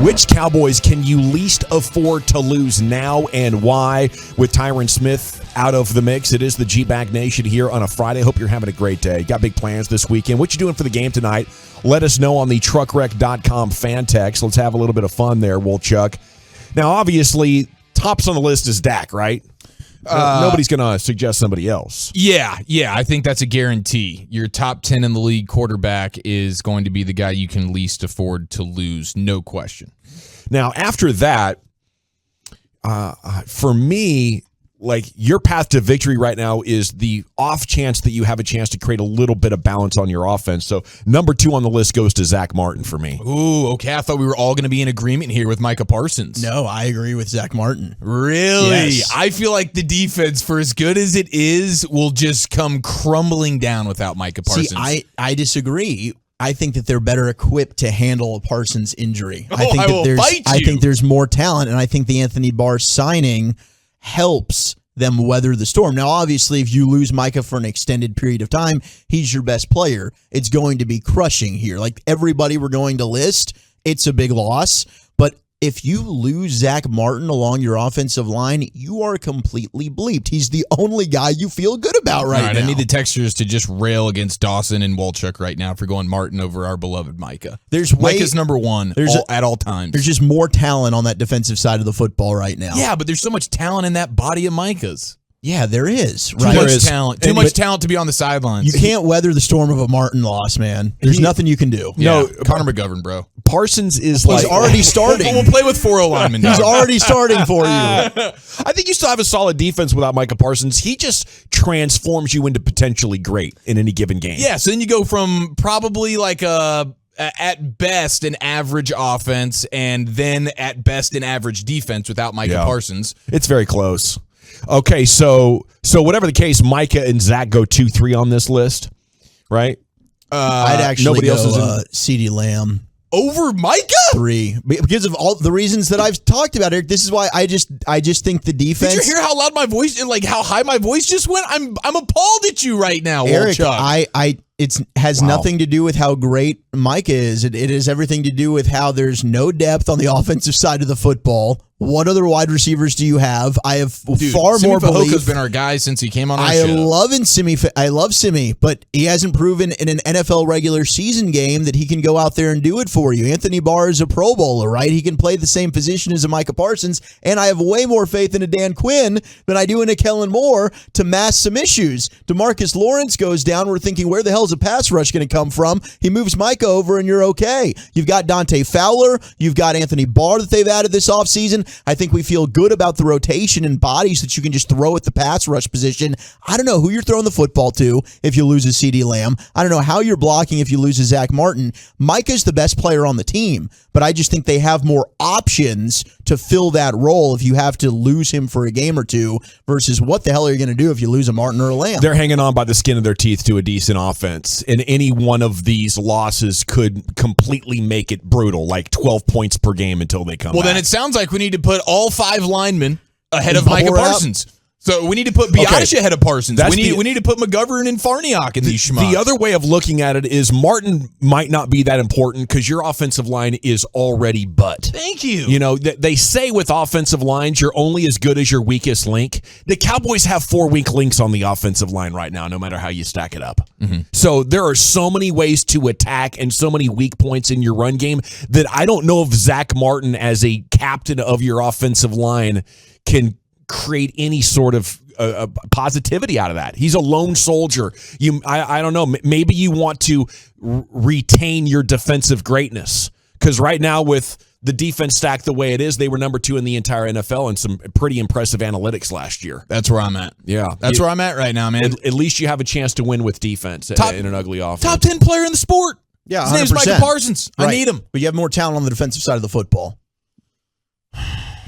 Which Cowboys can you least afford to lose now and why? With Tyron Smith out of the mix, it is the GBag Nation here on a Friday. Hope you're having a great day. Got big plans this weekend. What you doing for the game tonight? Let us know on the truckwreck.com fan text. Let's have a little bit of fun there, Wolchuk. Now, obviously, tops on the list is Dak, right? Nobody's going to suggest somebody else. Yeah, I think that's a guarantee. Your top 10 in the league quarterback is going to be the guy you can least afford to lose, no question. Now, after that, for me, like your path to victory right now is the off chance that you have a chance to create a little bit of balance on your offense. So number 2 on the list goes to Zack Martin for me. Ooh, okay. I thought we were all going to be in agreement here with Micah Parsons. No, I agree with Zack Martin. Really? Yes. I feel like the defense, for as good as it is, will just come crumbling down without Micah Parsons. See, I disagree. I think that they're better equipped to handle a Parsons injury. I think there's more talent, and I think the Anthony Barr signing helps them weather the storm. Now, obviously, if you lose Micah for an extended period of time, he's your best player. It's going to be crushing here. Like everybody we're going to list, it's a big loss. But if you lose Zack Martin along your offensive line, you are completely bleeped. He's the only guy you feel good about right now. I need the textures to just rail against Dawson and Wolchuk right now for going Martin over our beloved Micah. Micah's number 1 at all times. There's just more talent on that defensive side of the football right now. Yeah, but there's so much talent in that body of Micah's. Yeah, there is. Too much talent. Too much talent to be on the sidelines. You can't weather the storm of a Martin loss, man. There's nothing you can do. Yeah, no, Connor McGovern, bro. Parsons is He's already starting. We'll play with 4 linemen. He's already starting for you. I think you still have a solid defense without Micah Parsons. He just transforms you into potentially great in any given game. Yeah, so then you go from probably like at best an average offense and then at best an average defense without Micah Parsons. It's very close. Okay, so whatever the case, Micah and Zack go 2-3 on this list, right? I'd actually nobody go else is in CeeDee Lamb. Over Micah? 3. Because of all the reasons that I've talked about, Eric. This is why I just think the defense. Did you hear how loud my voice, like how high my voice just went? I'm appalled at you right now, Eric. Wolchuk. It has nothing to do with how great Micah is. It has everything to do with how there's no depth on the offensive side of the football. What other wide receivers do you have? I have far more belief. Has been our guy since he came on our show. I love Simi, but he hasn't proven in an NFL regular season game that he can go out there and do it for you. Anthony Barr is a Pro Bowler, right? He can play the same position as a Micah Parsons, and I have way more faith in a Dan Quinn than I do in a Kellen Moore to mask some issues. DeMarcus Lawrence goes down. We're thinking, where the hell is a pass rush going to come from? He moves Micah over, and you're okay. You've got Dante Fowler. You've got Anthony Barr that they've added this offseason. I think we feel good about the rotation and bodies that you can just throw at the pass rush position. I don't know who you're throwing the football to if you lose a CeeDee Lamb. I don't know how you're blocking if you lose a Zack Martin. Micah's the best player on the team, but I just think they have more options to fill that role if you have to lose him for a game or two versus what the hell are you going to do if you lose a Martin or a Lamb? They're hanging on by the skin of their teeth to a decent offense, and any one of these losses could completely make it brutal, like 12 points per game until they come back. Well, then it sounds like we need to put all 5 linemen ahead of Micah Parsons. So we need to put Biadasz ahead of Parsons. We need to put McGovern and Farniok in these schmucks. The other way of looking at it is Martin might not be that important because your offensive line is already butt. Thank you. You know, they say with offensive lines, you're only as good as your weakest link. The Cowboys have 4 weak links on the offensive line right now, no matter how you stack it up. Mm-hmm. So there are so many ways to attack and so many weak points in your run game that I don't know if Zack Martin as a captain of your offensive line can create any sort of positivity out of that. He's a lone soldier. I don't know. Maybe you want to retain your defensive greatness because right now with the defense stacked the way it is, they were number 2 in the entire NFL and some pretty impressive analytics last year. That's where I'm at. Yeah. That's where I'm at right now, man. At least you have a chance to win with defense in an ugly offense. Top 10 player in the sport. Yeah, 100%. His name's Micah Parsons. Right. I need him. But you have more talent on the defensive side of the football.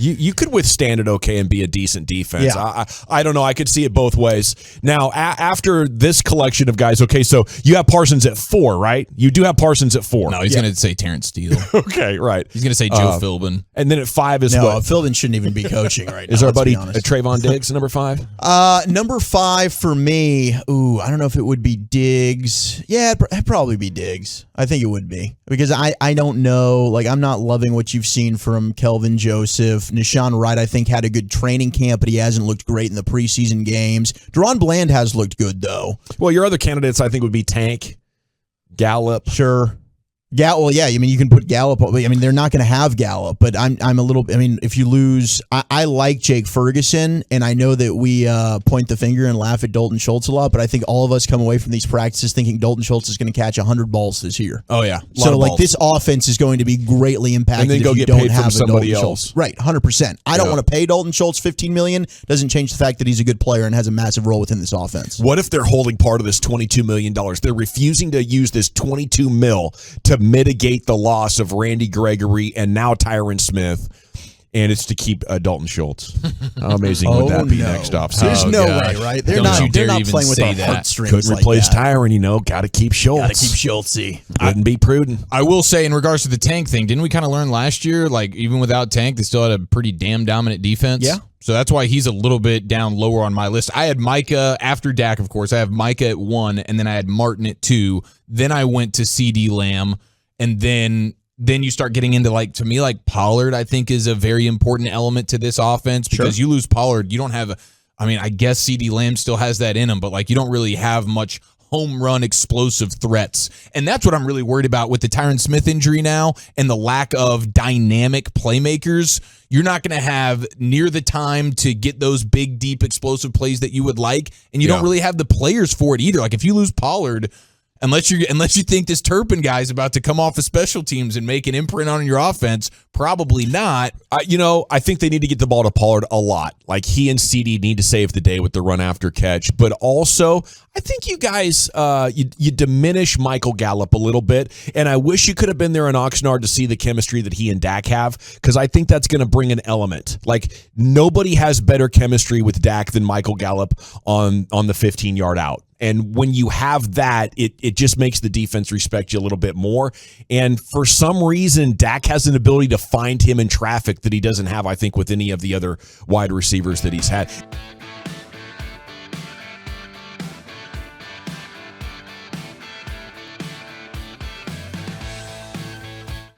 You could withstand it okay and be a decent defense. Yeah. I don't know. I could see it both ways. Now, after this collection of guys, okay, so you have Parsons at 4, right? You do have Parsons at 4. No, he's going to say Terrence Steele. Okay, right. He's going to say Joe Philbin. And then at 5 is No, what? Philbin shouldn't even be coaching right now. Is our let's buddy be honest. Trayvon Diggs number 5? Number 5 for me. Ooh, I don't know if it would be Diggs. Yeah, it'd probably be Diggs. I think it would be because I don't know. Like, I'm not loving what you've seen from Kelvin Joseph. Nashawn Wright, I think, had a good training camp, but he hasn't looked great in the preseason games. Deron Bland has looked good though. Well, your other candidates I think would be Tank, Gallup. Sure. Well, yeah. I mean, you can put Gallup. I mean, they're not going to have Gallup, but I'm a little. I mean, if you lose, I like Jake Ferguson, and I know that we point the finger and laugh at Dalton Schultz a lot, but I think all of us come away from these practices thinking Dalton Schultz is going to catch 100 balls this year. Oh yeah, So like this offense is going to be greatly impacted And then go if you get don't paid from have a somebody Dalton else. Schultz. Right, 100%. I don't want to pay Dalton Schultz $15 million. Doesn't change the fact that he's a good player and has a massive role within this offense. What if they're holding part of this $22 million? They're refusing to use this $22 million to mitigate the loss of Randy Gregory and now Tyron Smith, and it's to keep Dalton Schultz. How amazing would that be next offseason? There's no gosh. way, right? Don't you They're dare not even playing with say our that. heartstrings Couldn't like replace that. Tyron, got to keep Schultz. Got to keep Schultzy. Wouldn't be prudent. I will say in regards to the Tank thing, didn't we kind of learn last year, like even without Tank, they still had a pretty damn dominant defense? Yeah. So that's why he's a little bit down lower on my list. I had Micah after Dak, of course. I have Micah at 1, and then I had Martin at 2. Then I went to CeeDee Lamb, and then you start getting into, like, to me, like Pollard, I think, is a very important element to this offense because you lose Pollard, you don't have, I guess CeeDee Lamb still has that in him, but like you don't really have much home run explosive threats. And that's what I'm really worried about with the Tyron Smith injury now and the lack of dynamic playmakers. You're not going to have near the time to get those big, deep, explosive plays that you would like, and you don't really have the players for it either. Like if you lose Pollard, Unless you think this Turpin guy is about to come off of special teams and make an imprint on your offense, probably not. I think they need to get the ball to Pollard a lot. Like he and CD need to save the day with the run after catch. But also, I think you guys you diminish Michael Gallup a little bit. And I wish you could have been there in Oxnard to see the chemistry that he and Dak have, because I think that's going to bring an element. Like nobody has better chemistry with Dak than Michael Gallup on the 15-yard out. And when you have that, it just makes the defense respect you a little bit more. And for some reason, Dak has an ability to find him in traffic that he doesn't have, I think, with any of the other wide receivers that he's had.